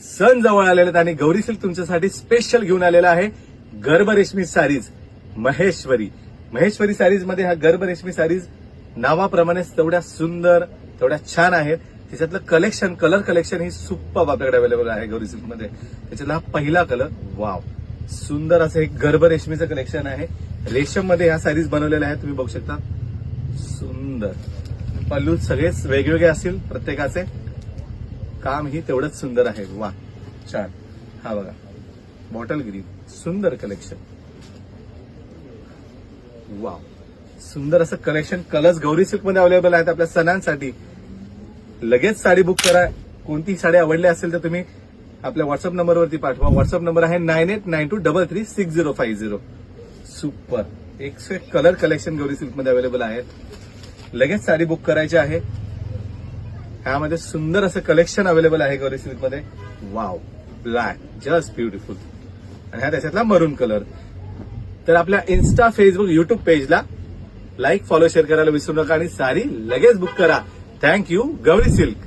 सण जवळ आलेले आहेत आणि गौरी सिल्क तुमच्यासाठी स्पेशल घेऊन आलेला आहे गर्भ रेशमी साडीज महेश्वरी साडीज मध्ये हा गर्भ रेशमी साडीज नावाप्रमाणेच तेवढ्या सुंदर तेवढ्या छान आहेत. त्याच्यातलं कलेक्शन कलर कलेक्शन ही सुपर आपल्याकडे अवेलेबल आहे गौरी सिल्क मध्ये. त्याच्यातला हा पहिला कलर वाव सुंदर असं एक गर्भ रेशमीचं कलेक्शन आहे. रेशम मध्ये ह्या साडीज बनवलेल्या आहेत तुम्ही बघू शकता. सुंदर पल्लू सगळेच वेगवेगळे असतील प्रत्येकाचे काम ही तेवढंच सुंदर आहे. वा छान. हा बघा बॉटल ग्रीन सुंदर कलेक्शन. वाव सुंदर असं कलेक्शन कलर्स गौरी सिल्क मध्ये अवेलेबल आहेत आपल्या सणांसाठी. लगेच साडी बुक करा. कोणती साडी आवडली असेल तर तुम्ही आपल्या व्हॉट्सअप नंबरवरती पाठवा. व्हॉट्सअप नंबर आहे 9892336050. सुपर एक कलर कलेक्शन गौरी सिल्क मध्ये अवेलेबल आहे. लगेच साडी बुक करायची आहे. ह्यामध्ये सुंदर असं कलेक्शन अवेलेबल आहे गौरी सिल्क मध्ये. वाव ब्लॅक जस्ट ब्युटिफुल आणि हा त्याच्यातला मरून कलर. तर आपल्या इन्स्टा फेसबुक युट्यूब पेजला लाईक फॉलो शेअर करायला विसरू नका आणि साडी लगेच बुक करा. Thank you Gauri silk.